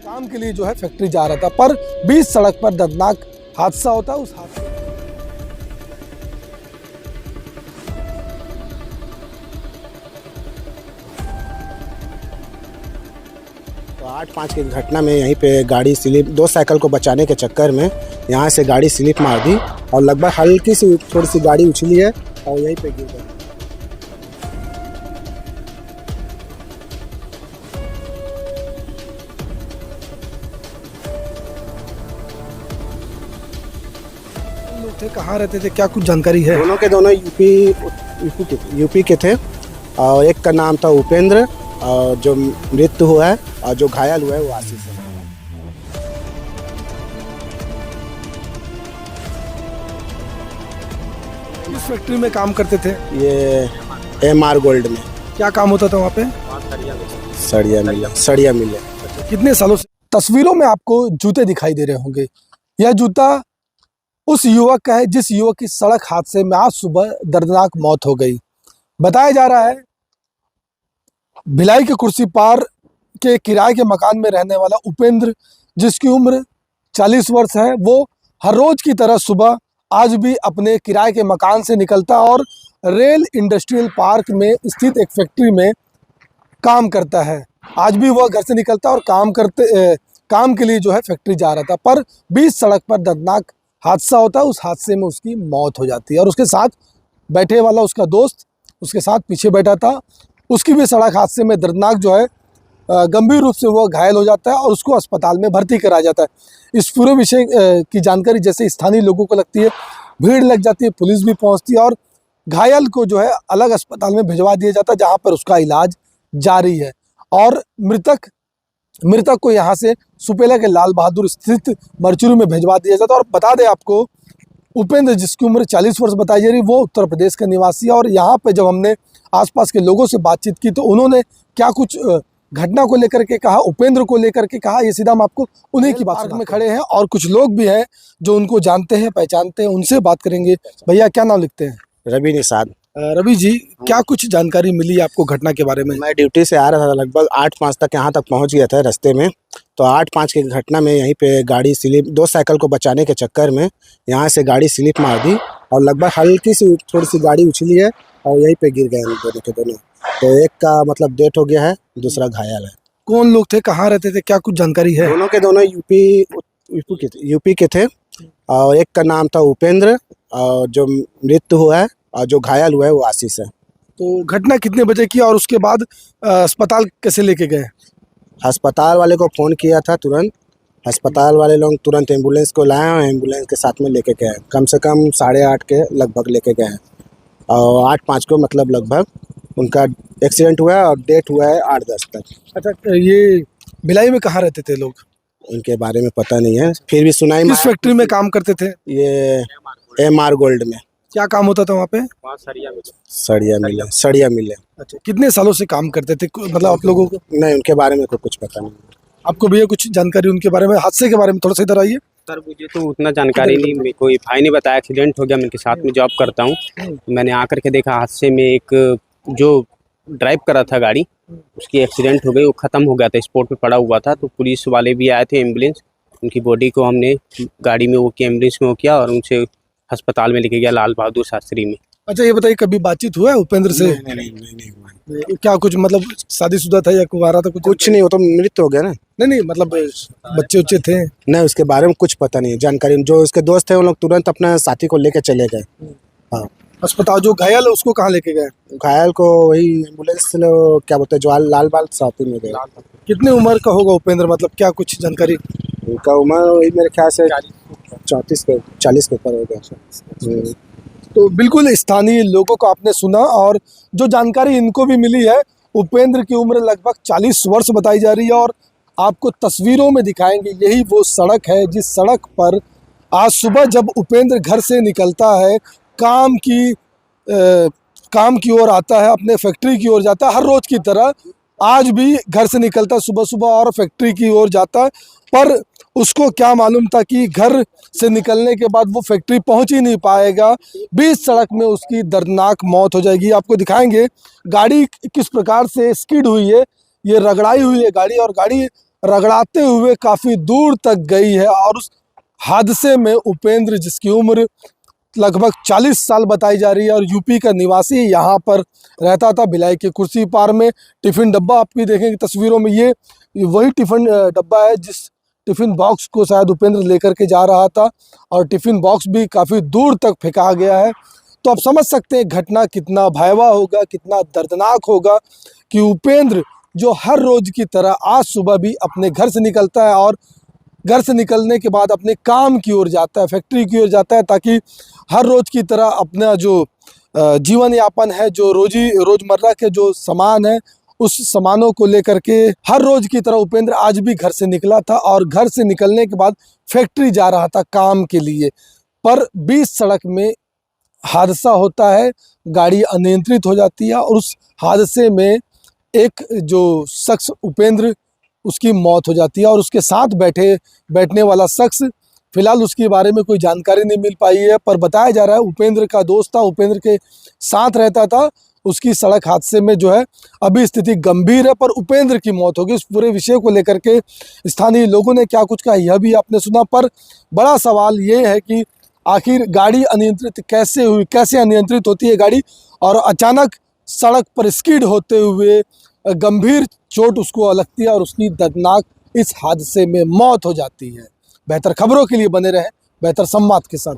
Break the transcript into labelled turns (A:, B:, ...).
A: काम के लिए जो है फैक्ट्री जा रहा था, पर बीच सड़क पर दर्दनाक हादसा होता है। उस हादसे
B: तो 8-5 की घटना में यहीं पे गाड़ी स्लिप, दो साइकिल को बचाने के चक्कर में यहाँ से गाड़ी स्लिप मार दी और लगभग हल्की सी थोड़ी सी गाड़ी उछली है और यहीं पे गिर गई।
A: लोग थे, कहाँ रहते थे, क्या कुछ जानकारी है?
B: दोनों यूपी के थे और एक का नाम था उपेंद्र और जो मृत्यु हुआ है और जो घायल हुआ है वो आशीष है।
A: किस फैक्ट्री में काम करते थे?
B: ये MR गोल्ड में।
A: क्या काम होता था वहाँ पे?
B: सड़िया मिल है।
A: कितने सालों से? तस्वीरों में आपको जूते दिखाई दे रहे होंगे। यह जूता उस युवक का है जिस युवक की सड़क हादसे में आज सुबह दर्दनाक मौत हो गई। बताया जा रहा है भिलाई के कुर्सी पार के किराए के मकान में रहने वाला उपेंद्र, जिसकी उम्र 40 वर्ष है, वो हर रोज की तरह सुबह आज भी अपने किराए के मकान से निकलता और रेल इंडस्ट्रियल पार्क में स्थित एक फैक्ट्री में काम करता है। आज भी वह घर से निकलता और काम के लिए जो है फैक्ट्री जा रहा था, पर बीच सड़क पर दर्दनाक हादसा होता है। उस हादसे में उसकी मौत हो जाती है और उसके साथ बैठे वाला उसका दोस्त उसके साथ पीछे बैठा था, उसकी भी सड़क हादसे में दर्दनाक जो है गंभीर रूप से वो घायल हो जाता है और उसको अस्पताल में भर्ती कराया जाता है। इस पूरे विषय की जानकारी जैसे स्थानीय लोगों को लगती है, भीड़ लग जाती है, पुलिस भी पहुंचती है और घायल को जो है अलग अस्पताल में भिजवा दिया जाता है जहां पर उसका इलाज जारी है। और मृतक को यहाँ से सुपेला के लाल बहादुर स्थित मरचुरी में भिजवा दिया जाता है। और बता दें आपको, उपेंद्र जिसकी उम्र 40 वर्ष बताई जा रही, वो उत्तर प्रदेश का निवासी है। और यहाँ पे जब हमने आसपास के लोगों से बातचीत की तो उन्होंने क्या कुछ घटना को लेकर के कहा, उपेंद्र को लेकर के कहा, ये सीधा हम आपको उन्हीं की बात में खड़े हैं और कुछ लोग भी हैं जो उनको जानते हैं, पहचानते हैं, उनसे बात करेंगे। भैया क्या नाम लिखते हैं?
B: रवि निषाद।
A: रवि जी, क्या कुछ जानकारी मिली आपको घटना के बारे में?
B: मैं ड्यूटी से आ रहा था, लगभग 8-5 तक यहाँ तक पहुँच गया था रास्ते में। तो 8-5 की घटना में यहीं पे गाड़ी स्लिप, दो साइकिल को बचाने के चक्कर में यहाँ से गाड़ी स्लिप मार दी और लगभग हल्की सी थोड़ी सी गाड़ी उछली है और यहीं पे गिर गए दोनों के दोनों। तो एक का मतलब डेथ हो गया है, दूसरा घायल है।
A: कौन लोग थे, कहाँ रहते थे, क्या कुछ जानकारी है?
B: दोनों यूपी के थे और एक का नाम था उपेंद्र और जो मृत्यु हुआ है और जो घायल हुआ है वो आशीष है।
A: तो घटना कितने बजे की और उसके बाद अस्पताल कैसे लेके गए?
B: अस्पताल वाले को फ़ोन किया था, तुरंत अस्पताल वाले लोग तुरंत एम्बुलेंस को लाए और एम्बुलेंस के साथ में लेके गए। कम से कम 8:30 के लगभग लेके गए और 8-5 को मतलब लगभग उनका एक्सीडेंट हुआ है और डेथ हुआ है 8-10 तक।
A: अच्छा, ये भिलाई में कहाँ रहते थे लोग?
B: उनके बारे में पता नहीं है, फिर भी सुनाई।
A: किस फैक्ट्री में काम करते थे?
B: ये MR गोल्ड में।
A: क्या काम होता था वहाँ पे?
B: सड़िया मिल है।
A: अच्छा, कितने सालों से काम करते थे, मतलब आप लोगों को?
B: नहीं, उनके बारे में कुछ पता नहीं।
A: आपको भैया कुछ जानकारी उनके बारे में, हादसे के बारे में थोड़ा सा इधर आइए।
C: सर मुझे तो उतना जानकारी नहीं, मेरे को भाई ने बताया एक्सीडेंट हो गया। मैं उनके साथ में जॉब करता हूँ, मैंने आकर के देखा हादसे में एक जो ड्राइव कर रहा था गाड़ी, उसकी एक्सीडेंट हो गई, वो ख़त्म हो गया था, स्पॉट पे पड़ा हुआ था। तो पुलिस वाले भी आए थे, एम्बुलेंस, उनकी बॉडी को हमने गाड़ी में वो किया, एम्बुलेंस में वो किया और उनसे अस्पताल में लेके गया लाल बहादुर शास्त्री में।
A: अच्छा, ये बताइए कभी बातचीत हुआ है उपेंद्र से?
B: नहीं।
A: क्या कुछ मतलब शादीशुदा था या कुंवारा था?
B: कुछ नहीं, वो तो मृत्यु हो गया ना।
A: नहीं, मतलब बच्चे उच्चे थे?
B: नहीं, उसके बारे में कुछ पता नहीं, जानकारी। जो उसके दोस्त थे वो लोग तुरंत अपने साथी को लेके चले गए। हाँ,
A: अस्पताल। जो घायल है उसको कहाँ लेके गए?
B: घायल को वही एम्बुलेंस क्या बोलते हैं, जो लाल बाल साथी में गए।
A: कितने उम्र का होगा उपेंद्र, मतलब क्या कुछ जानकारी?
B: उनका उम्र वही मेरे ख्याल से 40 के ऊपर हो गया।
A: तो बिल्कुल स्थानीय लोगों को आपने सुना और जो जानकारी इनको भी मिली है, उपेंद्र की उम्र लगभग 40 वर्ष बताई जा रही है और आपको तस्वीरों में दिखाएंगे। यही वो सड़क है जिस सड़क पर आज सुबह जब उपेंद्र घर से निकलता है, काम की ओर आता है, अपने फैक्ट्री की ओर जाता है, हर रोज की तरह आज भी घर से निकलता सुबह सुबह और फैक्ट्री की ओर जाता है। पर उसको क्या मालूम था कि घर से निकलने के बाद वो फैक्ट्री पहुंच ही नहीं पाएगा, बीच सड़क में उसकी दर्दनाक मौत हो जाएगी। आपको दिखाएंगे गाड़ी किस प्रकार से स्किड हुई है, ये रगड़ाई हुई है गाड़ी और गाड़ी रगड़ाते हुए काफ़ी दूर तक गई है। और उस हादसे में उपेंद्र, जिसकी उम्र लगभग 40 साल बताई जा रही है और यूपी का निवासी यहाँ पर रहता था, भिलाई के कुर्सी पार में। टिफ़िन डब्बा आपकी देखेंगे तस्वीरों में, ये वही टिफ़िन डब्बा है जिस टिफ़िन बॉक्स को शायद उपेंद्र लेकर के जा रहा था, और टिफ़िन बॉक्स भी काफ़ी दूर तक फेंका गया है। तो आप समझ सकते हैं घटना कितना भयावह होगा, कितना दर्दनाक होगा कि उपेंद्र जो हर रोज़ की तरह आज सुबह भी अपने घर से निकलता है और घर से निकलने के बाद अपने काम की ओर जाता है, फैक्ट्री की ओर जाता है, ताकि हर रोज़ की तरह अपना जो जीवन यापन है, जो रोज़मर्रा के जो सामान है, उस सामानों को लेकर के हर रोज़ की तरह उपेंद्र आज भी घर से निकला था और घर से निकलने के बाद फैक्ट्री जा रहा था काम के लिए। पर बीच सड़क में हादसा होता है, गाड़ी अनियंत्रित हो जाती है और उस हादसे में एक जो शख्स उपेंद्र, उसकी मौत हो जाती है। और उसके साथ बैठने वाला शख्स, फिलहाल उसके बारे में कोई जानकारी नहीं मिल पाई है, पर बताया जा रहा है उपेंद्र का दोस्त था, उपेंद्र के साथ रहता था। उसकी सड़क हादसे में जो है अभी स्थिति गंभीर है, पर उपेंद्र की मौत होगी। इस पूरे विषय को लेकर के स्थानीय लोगों ने क्या कुछ कहा यह भी आपने सुना, पर बड़ा सवाल ये है कि आखिर गाड़ी अनियंत्रित कैसे हुई, कैसे अनियंत्रित होती है गाड़ी, और अचानक सड़क पर स्किड होते हुए गंभीर चोट उसको लगती है और उसकी दर्दनाक इस हादसे में मौत हो जाती है। बेहतर खबरों के लिए बने रहें बेहतर संवाद के साथ।